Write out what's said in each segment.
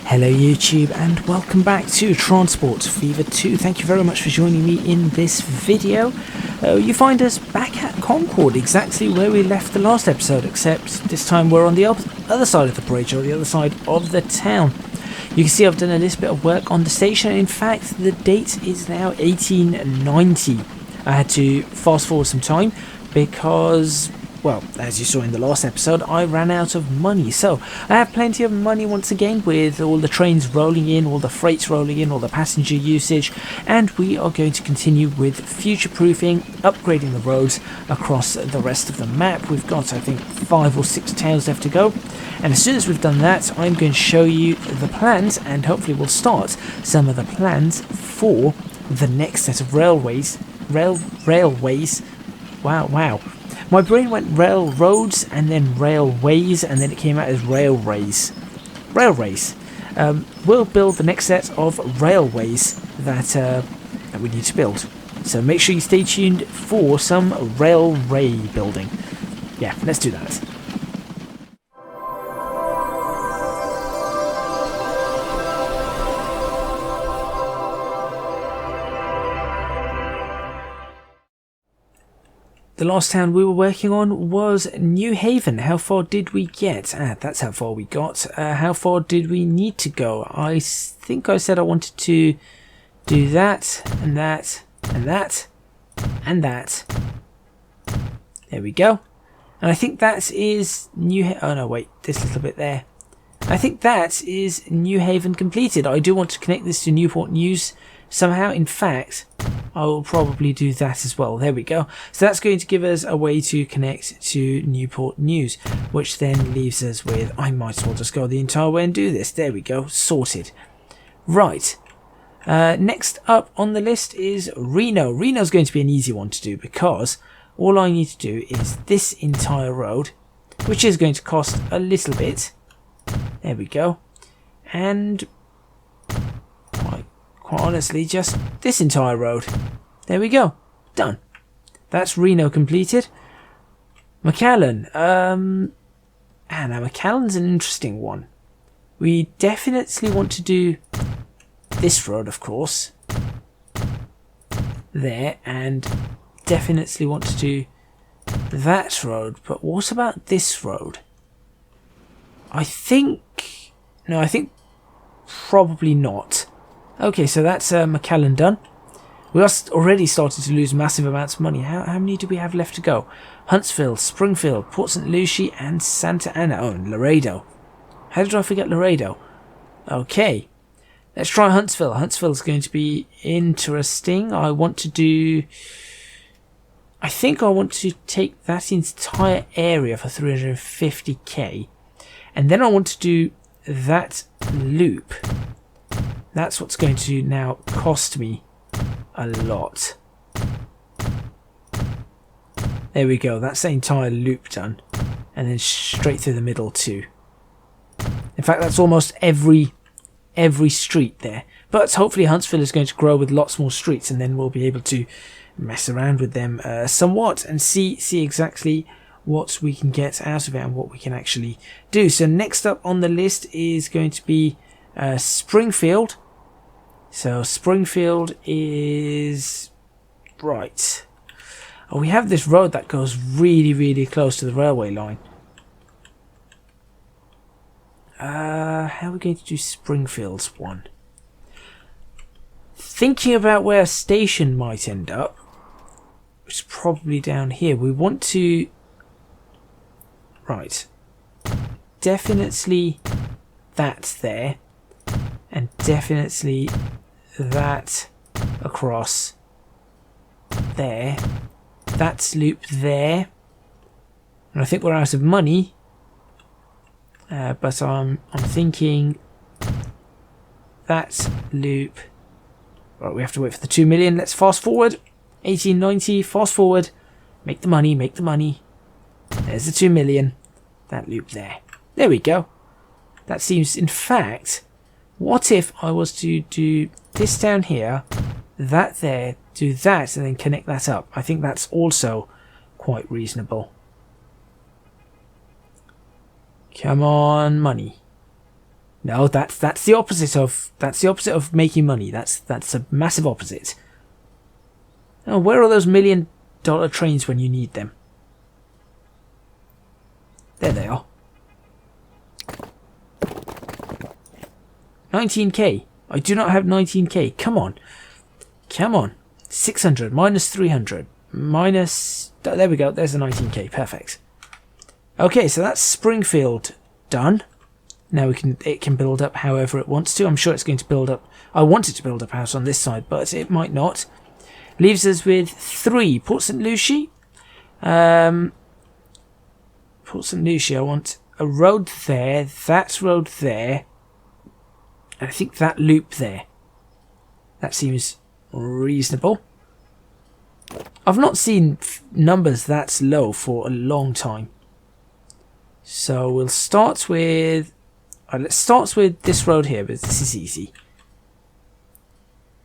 Hello YouTube and welcome back to Transport Fever 2. Thank you very much for joining me in this video. You find us back at Concord, exactly where we left the last episode, except this time we're on the other side of the bridge, or the other side of the town. You can see I've done a little bit of work on the station. In fact, the date is now 1890. I had to fast forward some time because, well, as you saw in the last episode, I ran out of money. So I have plenty of money once again, with all the trains rolling in, all the freights rolling in, all the passenger usage, and we are going to continue with future-proofing, upgrading the roads across the rest of the map. We've got, I think, 5 or 6 towns left to go, and as soon as we've done that, I'm going to show you the plans, and hopefully we'll start some of the plans for the next set of railways. Railways. Wow. My brain went railroads and then railways, and then it came out as railways. We'll build the next set of railways that we need to build. So make sure you stay tuned for some railway building. Yeah, let's do that. The last town we were working on was New Haven. How far did we get? That's how far we got. How far did we need to go? I think I said I wanted to do that, and that, and that, and that. There we go. And I think that is oh no, wait, this little bit there. I think that is New Haven completed. I do want to connect this to Newport News somehow. In fact, I will probably do that as well. There we go. So that's going to give us a way to connect to Newport News, which then leaves us with, I might as well just go the entire way and do this. There we go. Sorted. Right. Next up on the list is Reno. Reno's going to be an easy one to do, because all I need to do is this entire road, which is going to cost a little bit. There we go. And quite honestly, just this entire road. There we go. Done. That's Reno completed. McAllen. Now McAllen's an interesting one. We definitely want to do this road, of course. There. And definitely want to do that road. But what about this road? I think probably not. Okay, so that's McAllen done. We are already starting to lose massive amounts of money. How many do we have left to go? Huntsville, Springfield, Port St. Lucie, and Santa Ana. Oh, and Laredo. How did I forget Laredo? Okay, let's try Huntsville. Huntsville's going to be interesting. I think I want to take that entire area for 350k. And then I want to do that loop. That's what's going to now cost me a lot. There we go. That's the entire loop done. And then straight through the middle too. In fact, that's almost every street there. But hopefully Huntsville is going to grow with lots more streets, and then we'll be able to mess around with them somewhat and see exactly what we can get out of it and what we can actually do. So next up on the list is going to be Springfield. So Springfield is right. Oh, we have this road that goes really close to the railway line. How are we going to do Springfield's one? Thinking about where a station might end up, which is probably down here. We want to, right, definitely that there, and definitely that across there. That's loop there. And I think we're out of money, but I'm thinking that loop. Right, we have to wait for the 2 million. Let's fast forward. 1890, fast forward. Make the money. There's the 2 million. That loop there. There we go. That seems, in fact, what if I was to do this down here, that there, do that, and then connect that up? I think that's also quite reasonable. Come on, money. No, that's the opposite of making money. That's a massive opposite. Oh, where are those $1 million trains when you need them? There they are. 19k. I do not have 19k. Come on. Come on. 600 minus 300 minus... There we go. There's a 19k. Perfect. Okay, so that's Springfield done. Now it can build up however it wants to. I'm sure it's going to build up... I want it to build up a house on this side, but it might not. Leaves us with 3. Port St. Lucie. Port St. Lucie, I want a road there, that road there, and I think that loop there. That seems reasonable. I've not seen numbers that low for a long time. So we'll start with... let's start with this road here, but this is easy.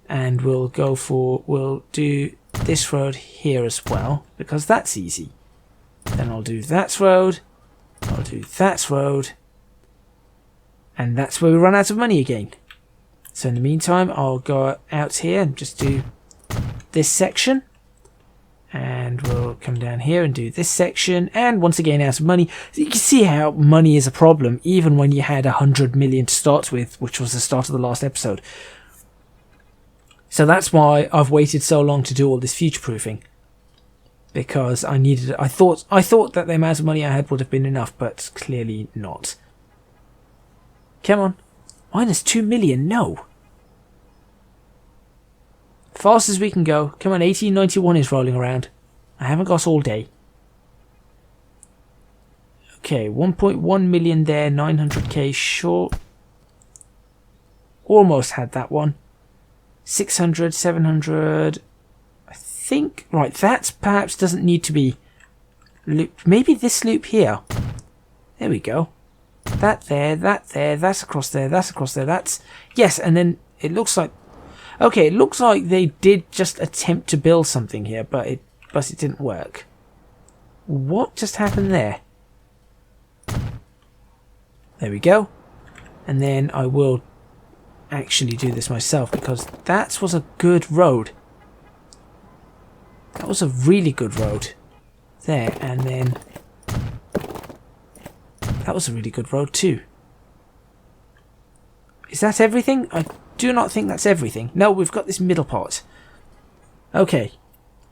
And we'll do this road here as well, because that's easy. Then I'll do that road, I'll do that road, and that's where we run out of money again. So in the meantime, I'll go out here and just do this section, and we'll come down here and do this section, and once again out of money. You can see how money is a problem, even when you had 100 million to start with, which was the start of the last episode. So that's why I've waited so long to do all this future-proofing. Because I needed it. I thought that the amount of money I had would have been enough, but clearly not. Come on. Minus 2 million, no. Fast as we can go. Come on, 1891 is rolling around. I haven't got all day. Okay, 1.1 million there, 900k short. Almost had that one. 600, 700... I think, right, that perhaps doesn't need to be looped. Maybe this loop here. There we go. That there, that's across there, that's across there, that's... Yes, and then it looks like... Okay, it looks like they did just attempt to build something here, but it didn't work. What just happened there? There we go. And then I will actually do this myself, because that was a good road. That was a really good road. There, and then... That was a really good road too. Is that everything? I do not think that's everything. No, we've got this middle part. Okay.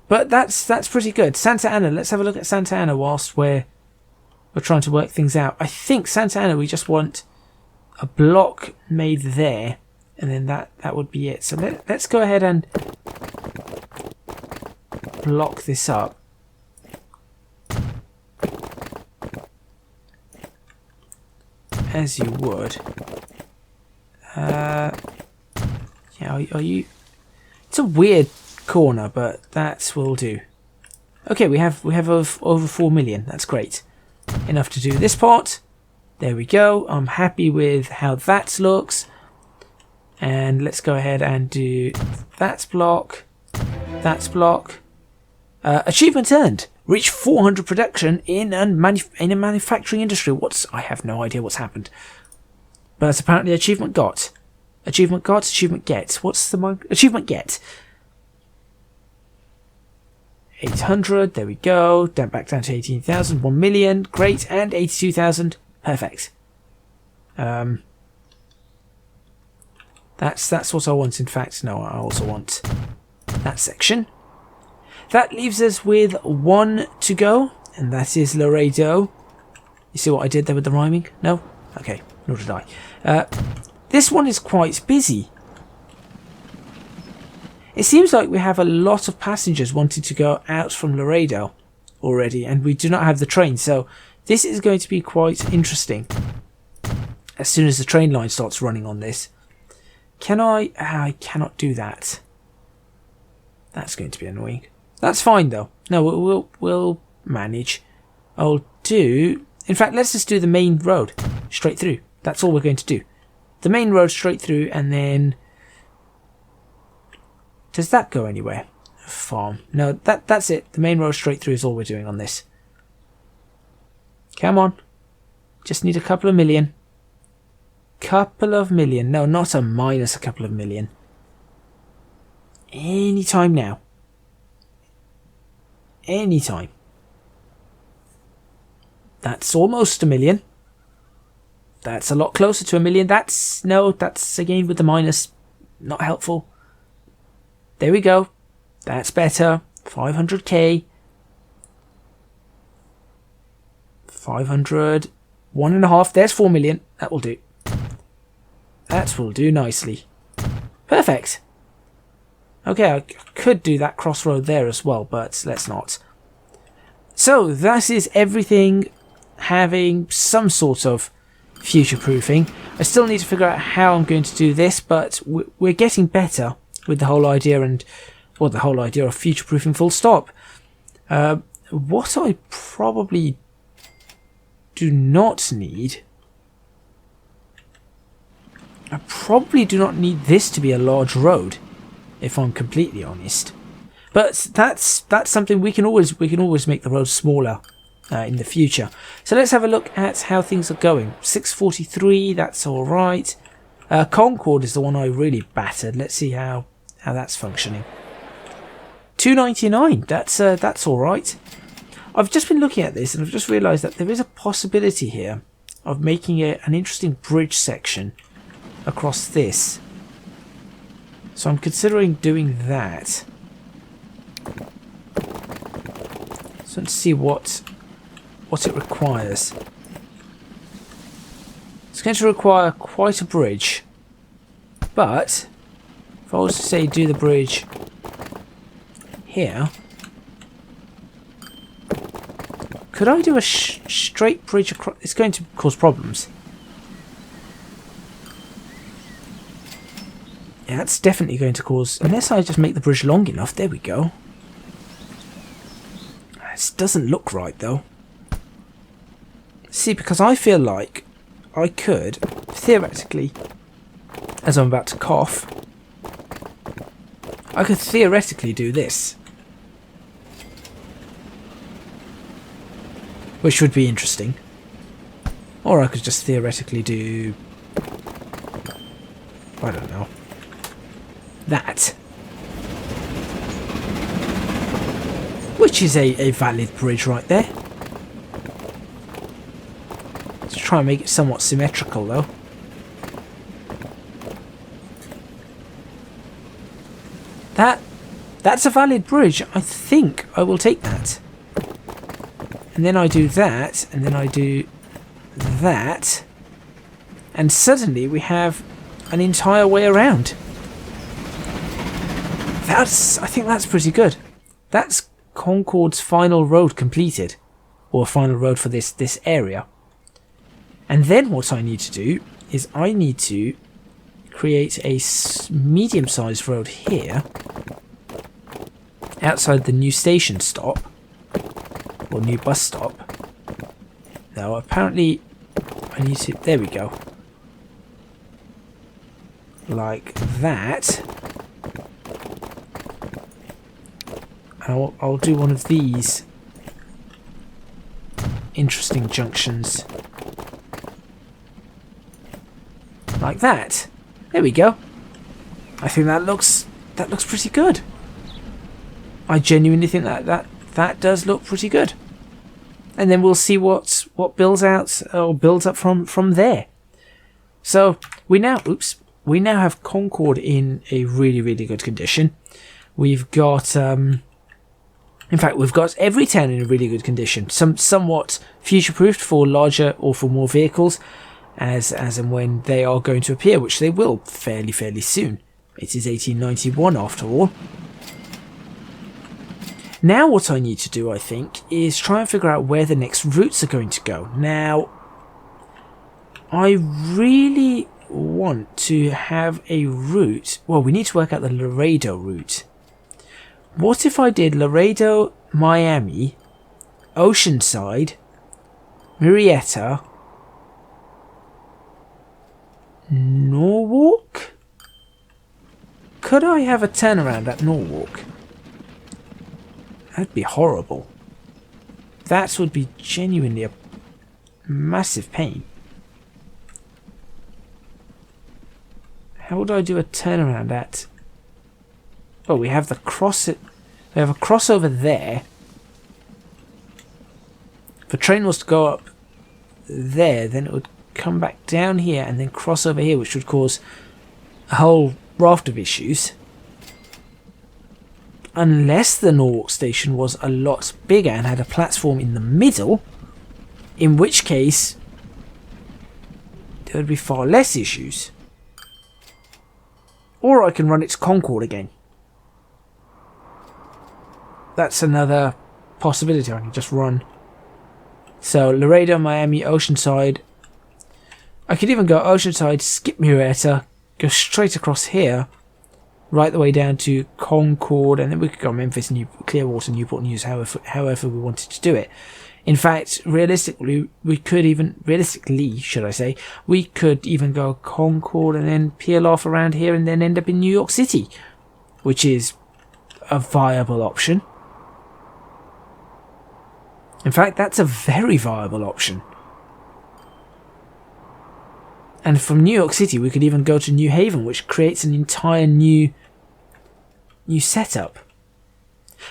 But that's pretty good. Santa Ana, let's have a look at Santa Ana whilst we're trying to work things out. I think Santa Ana, we just want a block made there, and then that would be it. So let's go ahead and block this up. As you would. Yeah, are you... It's a weird corner, but that will do. Okay, we have over 4 million. That's great. Enough to do this part. There we go. I'm happy with how that looks. And let's go ahead and do that block. That block. Achievement earned. Reach 400 production in a manufacturing industry. I have no idea what's happened. But it's apparently achievement got. Achievement got, achievement get. What's the achievement get? 800, there we go. Back down to 18,000. 1 million, great. And 82,000, perfect. That's what I want. In fact, no, I also want that section. That leaves us with 1 to go, and that is Laredo. You see what I did there with the rhyming? No? Okay, nor did I. This one is quite busy. It seems like we have a lot of passengers wanting to go out from Laredo already, and we do not have the train, so this is going to be quite interesting. As soon as the train line starts running on this. Can I? I cannot do that. That's going to be annoying. That's fine though. No, we'll manage. I'll do... In fact, let's just do the main road straight through. That's all we're going to do. The main road straight through, and then... Does that go anywhere? Farm. No, that's it. The main road straight through is all we're doing on this. Come on. Just need a couple of million. couple of million. No, not a minus a couple of million. Anytime now. Anytime. That's almost a million. That's a lot closer to a million. That's again with the minus. Not helpful. There we go. That's better. 500k. 500. 1.5. There's 4 million. That will do. That will do nicely. Perfect. Okay, I could do that crossroad there as well, but let's not. So, that is everything having some sort of future-proofing. I still need to figure out how I'm going to do this, but we're getting better with the whole idea the whole idea of future-proofing full stop. What I probably do not need... I probably do not need this to be a large road, if I'm completely honest. But that's something we can always make the road smaller in the future. So let's have a look at how things are going. 643, that's all right. Concord is the one I really battered. Let's see how that's functioning. 299, that's all right. I've just been looking at this and I've just realised that there is a possibility here of making an interesting bridge section across this. So I'm considering doing that. So let's see what it requires. It's going to require quite a bridge, but if I was to say do the bridge here, could I do a straight bridge across? It's going to cause problems. Yeah, that's definitely going to cause, unless I just make the bridge long enough. There we go. This doesn't look right though. See, because I feel like I could, theoretically, as I'm about to cough, I could theoretically do this. Which would be interesting. Or I could just theoretically do... I don't know. That. Which is a valid bridge right there. Let's try and make it somewhat symmetrical though. That's a valid bridge. I think I will take that. And then I do that, and then I do that, and suddenly we have an entire way around. I think that's pretty good. That's Concord's final road completed, or final road for this area. And then what I need to do is I need to create a medium-sized road here, outside the new station stop, or new bus stop. Now apparently I need to, there we go, like that. And I'll do one of these interesting junctions like that. There we go. I think that looks pretty good. I genuinely think that does look pretty good. And then we'll see what builds out or builds up from there. So we now have Concord in a really, really good condition. We've got in fact we've got every town in a really good condition. Somewhat future-proofed for larger or for more vehicles as and when they are going to appear, which they will fairly soon. It is 1891 after all. Now what I need to do, I think, is try and figure out where the next routes are going to go. Now, I really want to have a route. Well, we need to work out the Laredo route. What if I did Laredo, Miami, Oceanside, Marietta, Norwalk? Could I have a turnaround at Norwalk? That'd be horrible. That would be genuinely a massive pain. How would I do a turnaround at? Oh, we have the we have a crossover there. If a train was to go up there, then it would come back down here and then cross over here, which would cause a whole raft of issues. Unless the Norwalk station was a lot bigger and had a platform in the middle, in which case there would be far less issues. Or I can run it to Concord again. That's another possibility. I can just run. So Laredo, Miami, Oceanside. I could even go Oceanside, skip Murrieta, go straight across here, right the way down to Concord, and then we could go Memphis, Clearwater, Newport News, however we wanted to do it. In fact, realistically, we could even go Concord and then peel off around here and then end up in New York City, which is a viable option. In fact, that's a very viable option. And from New York City, we could even go to New Haven, which creates an entire new setup.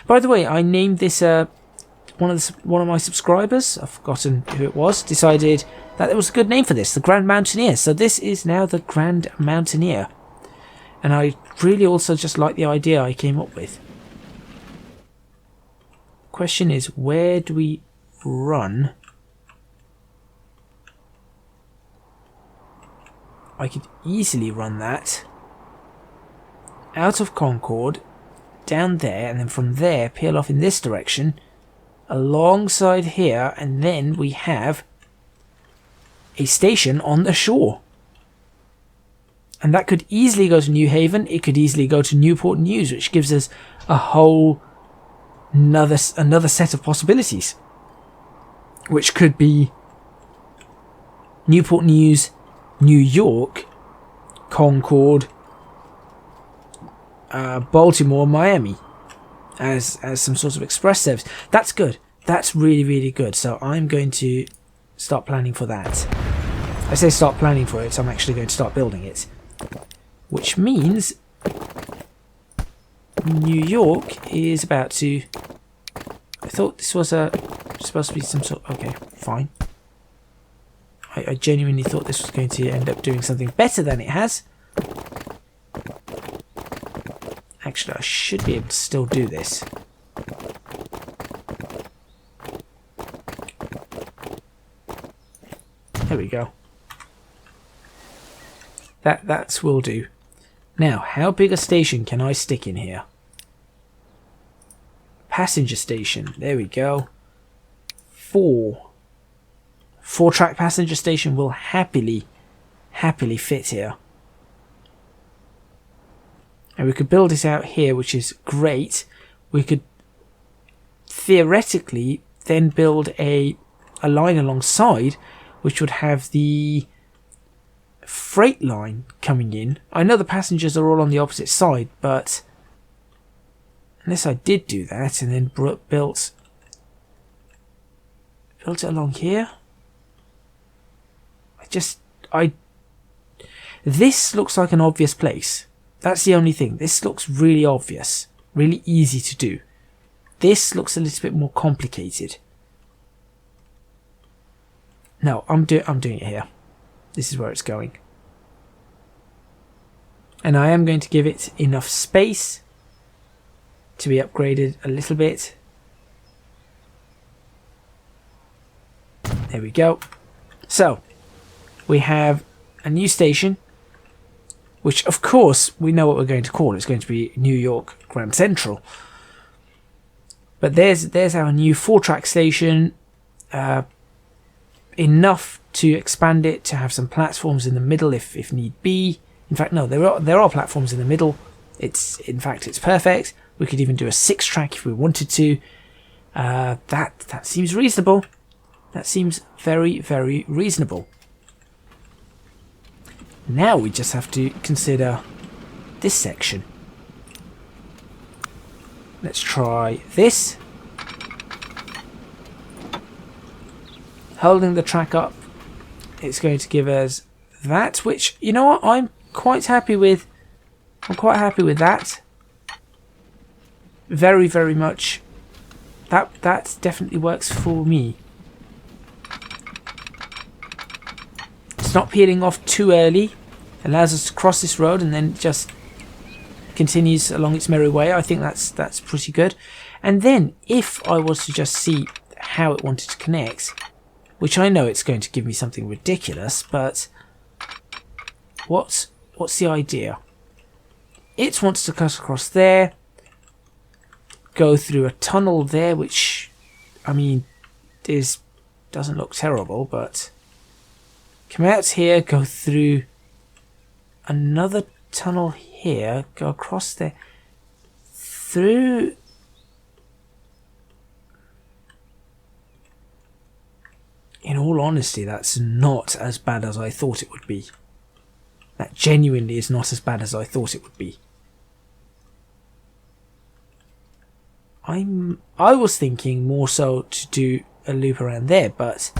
By the way, I named this one of my subscribers, I've forgotten who it was, decided that it was a good name for this, the Grand Mountaineer. So this is now the Grand Mountaineer. And I really also just like the idea I came up with. Question is, where do we run? I could easily run that out of Concord, down there, and then from there peel off in this direction, alongside here, and then we have a station on the shore. And that could easily go to New Haven, it could easily go to Newport News, which gives us a whole another set of possibilities, which could be Newport News, New York, Concord, Baltimore, Miami, as some sort of express service. That's good. That's really, really good. So I'm going to start planning for that. I say start planning for it, so I'm actually going to start building it, which means New York is about to... I thought this was supposed to be some sort... Okay, fine. I genuinely thought this was going to end up doing something better than it has. Actually, I should be able to still do this. There we go. That will do. Now, how big a station can I stick in here? Passenger station. There we go. 4-track passenger station will happily fit here. And we could build it out here, which is great. We could theoretically then build a line alongside, which would have the freight line coming in. I know the passengers are all on the opposite side, but unless I did do that and then built it along here, this looks like an obvious place. That's the only thing. This looks really obvious, really easy to do. This looks a little bit more complicated. No, I'm doing it here. This is where it's going. And I am going to give it enough space to be upgraded a little bit. There we go. So, we have a new station, which of course we know what we're going to call it. It's going to be New York Grand Central. But there's our new 4-track station. Enough to expand it to have some platforms in the middle if need be. In fact, no, there are platforms in the middle. It's perfect. We could even do a 6-track if we wanted to. That seems reasonable. That seems very, very reasonable. Now we just have to consider this section. Let's try this. Holding the track up, it's going to give us that, which, you know what, quite happy with. I'm quite happy with that. Very, very much. That definitely works for me. It's not peeling off too early. Allows us to cross this road and then just continues along its merry way. I think that's pretty good. And then if I was to just see how it wanted to connect, which I know it's going to give me something ridiculous, but what's the idea? It wants to cut across there, go through a tunnel there, which, I mean, doesn't look terrible, but come out here, go through another tunnel here, go across there, through. In all honesty, that's not as bad as I thought it would be. That genuinely is not as bad as I thought it would be. I was thinking more so to do a loop around there, but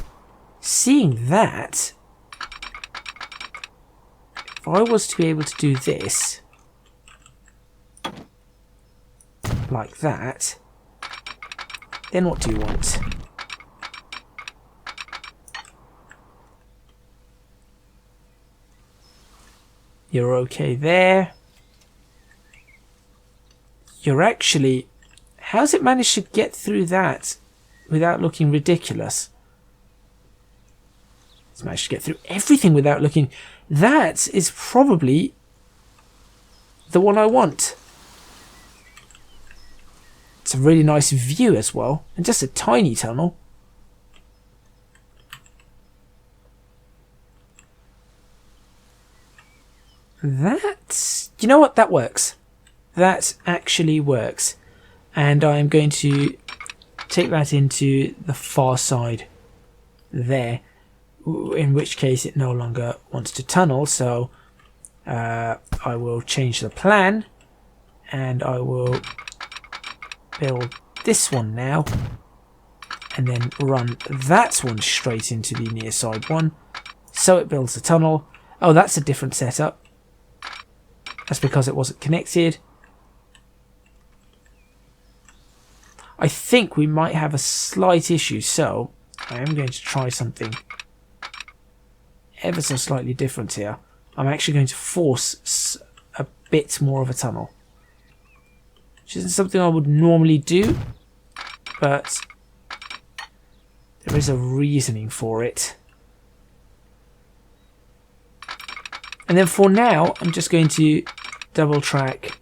seeing that, if I was to be able to do this like that, then what do you want? You're okay there. You're actually... How's it managed to get through that without looking ridiculous? It's managed to get through everything without looking... That is probably the one I want. It's a really nice view as well. And just a tiny tunnel. That's... You know what? That works. That actually works. And I'm going to take that into the far side there. In which case it no longer wants to tunnel. So I will change the plan. And I will build this one now. And then run that one straight into the near side one. So it builds a tunnel. Oh, that's a different setup. That's because it wasn't connected. I think we might have a slight issue, so I am going to try something ever so slightly different here. I'm actually going to force a bit more of a tunnel, which isn't something I would normally do, but there is a reasoning for it. And then for now, I'm just going to double track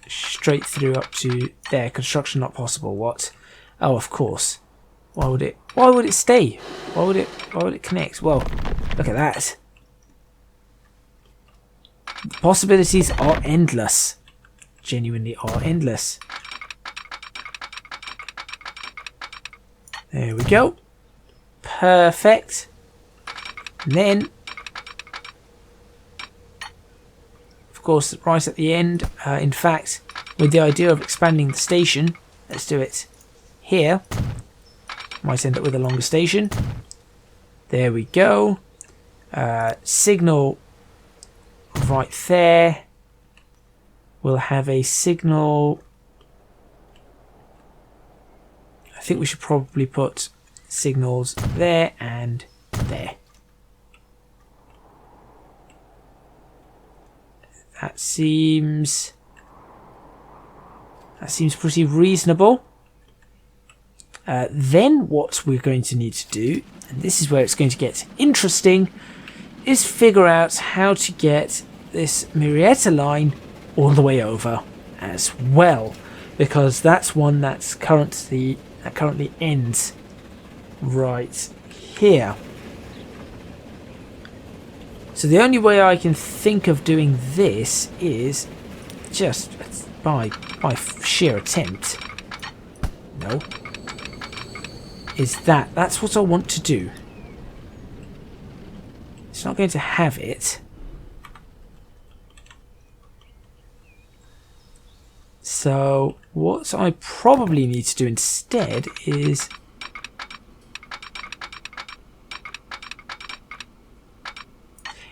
straight through up to there. Construction not possible. What? Oh, of course. Why would it stay? Why would it connect? Well, look at that. The possibilities are endless. Genuinely are endless. There we go. Perfect. And then, of course, right at the end, in fact, with the idea of expanding the station, let's do it here. Might end up with a longer station. There we go. Signal right there. We'll have a signal. I think we should probably put signals there and there. That seems pretty reasonable. Then what we're going to need to do, and this is where it's going to get interesting, is figure out how to get this Marietta line all the way over as well, because that's one that currently ends right here. So the only way I can think of doing this is just by sheer attempt. No. Is that's what I want to do. It's not going to have it. So what I probably need to do instead is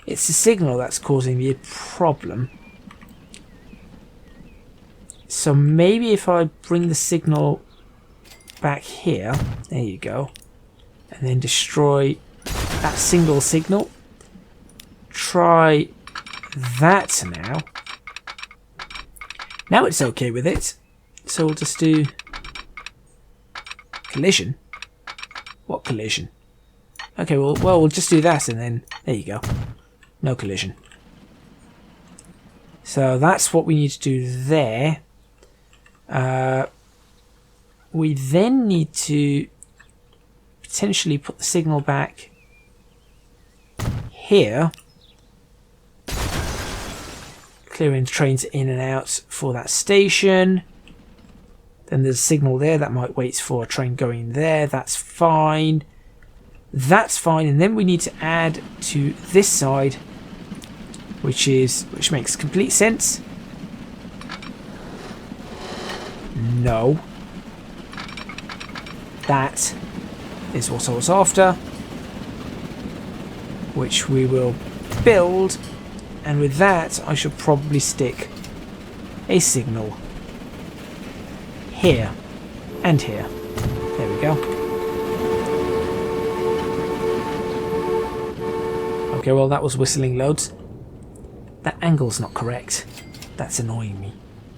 It's the signal that's causing the problem. So maybe if I bring the signal back here, there you go, and then destroy that single signal. Try that now. Now it's okay with it. So we'll just do collision. What collision? Okay, well we'll just do that and then there you go. No collision. So that's what we need to do there. We then need to potentially put the signal back here, clearing trains in and out for that station. Then there's a signal there that might wait for a train going there. That's fine. That's fine. And then we need to add to this side, which makes complete sense. No. That is what I was after, which we will build, and with that I should probably stick a signal here and here. There we go. Okay, well that was whistling loads. That angle's not correct. That's annoying me.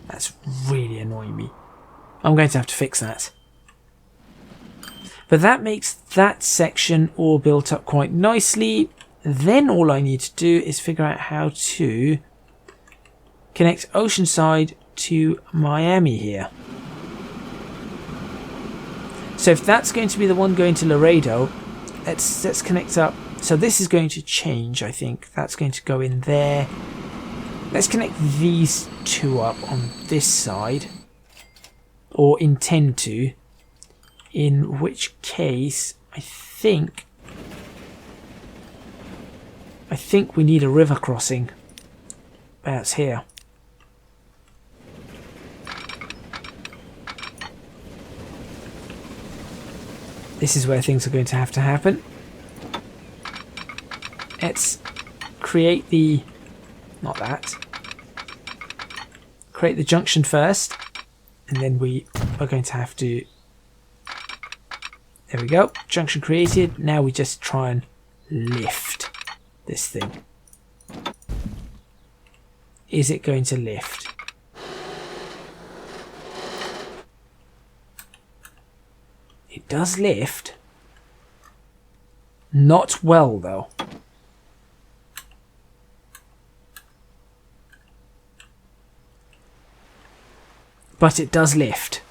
That's really annoying me. I'm going to have to fix that. But that makes that section all built up quite nicely. Then all I need to do is figure out how to connect Oceanside to Miami here. So if that's going to be the one going to Laredo, let's connect up. So this is going to change, I think. That's going to go in there. Let's connect these two up on this side, or intend to, in which case I think we need a river crossing about here. This is where things are going to happen. Let's create the... not that. Create the junction first, and then we are going to have to... there we go. Junction created. Now we just try and lift this thing. Is it going to lift? It does lift. Not well, though. But it does lift.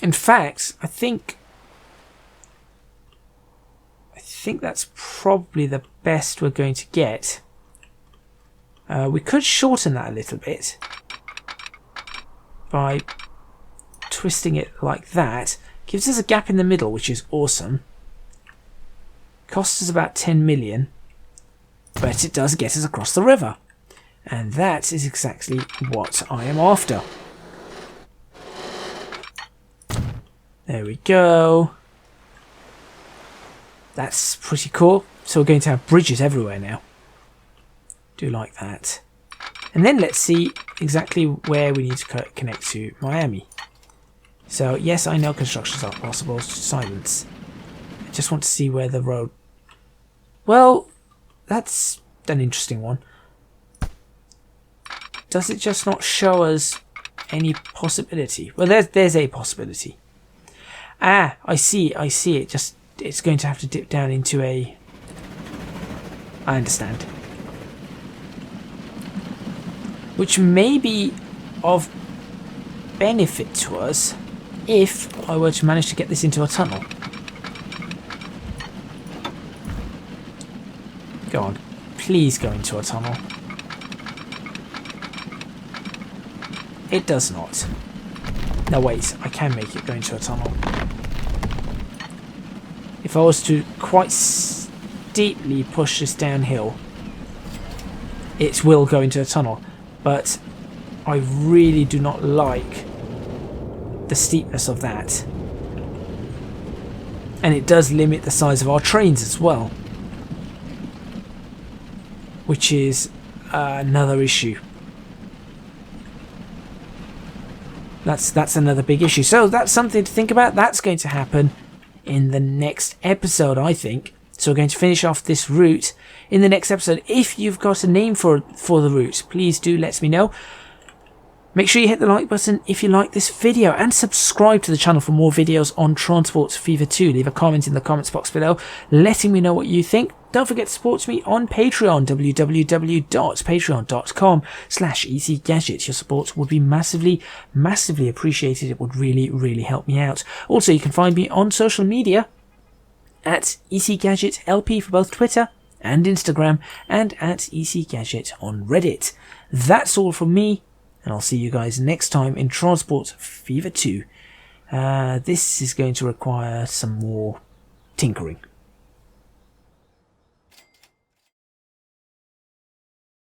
In fact, I think that's probably the best we're going to get. We could shorten that a little bit by twisting it like that. Gives us a gap in the middle, which is awesome. Costs us about 10 million, but it does get us across the river. And that is exactly what I am after. There we go. That's pretty cool. So we're going to have bridges everywhere now. Do like that. And then let's see exactly where we need to connect to Miami. So yes, I know constructions are possible. Silence. I just want to see where the road... well, that's an interesting one. Does it just not show us any possibility? Well, there's a possibility. Ah, I see it. It's going to have to dip down into a... I understand. Which may be of benefit to us if I were to manage to get this into a tunnel. Go on. Please go into a tunnel. It does not. No, wait. I can make it go into a tunnel. If I was to quite steeply push this downhill, it will go into a tunnel. But I really do not like the steepness of that. And it does limit the size of our trains as well. which is another issue. That's another big issue. So that's something to think about. That's going to happen in the next episode, I think. So we're going to finish off this route in the next episode. If you've got a name for the route, please do let me know. Make sure you hit the like button if you like this video, and subscribe to the channel for more videos on Transport Fever 2. Leave a comment in the comments box below letting me know what you think. Don't forget to support me on Patreon, www.patreon.com/EasyGadget. Your support would be massively appreciated. It would really help me out. Also, you can find me on social media at EasyGadgetLP for both Twitter and Instagram, and at EasyGadget on Reddit. That's all from me, and I'll see you guys next time in Transport Fever 2. This is going to require some more tinkering.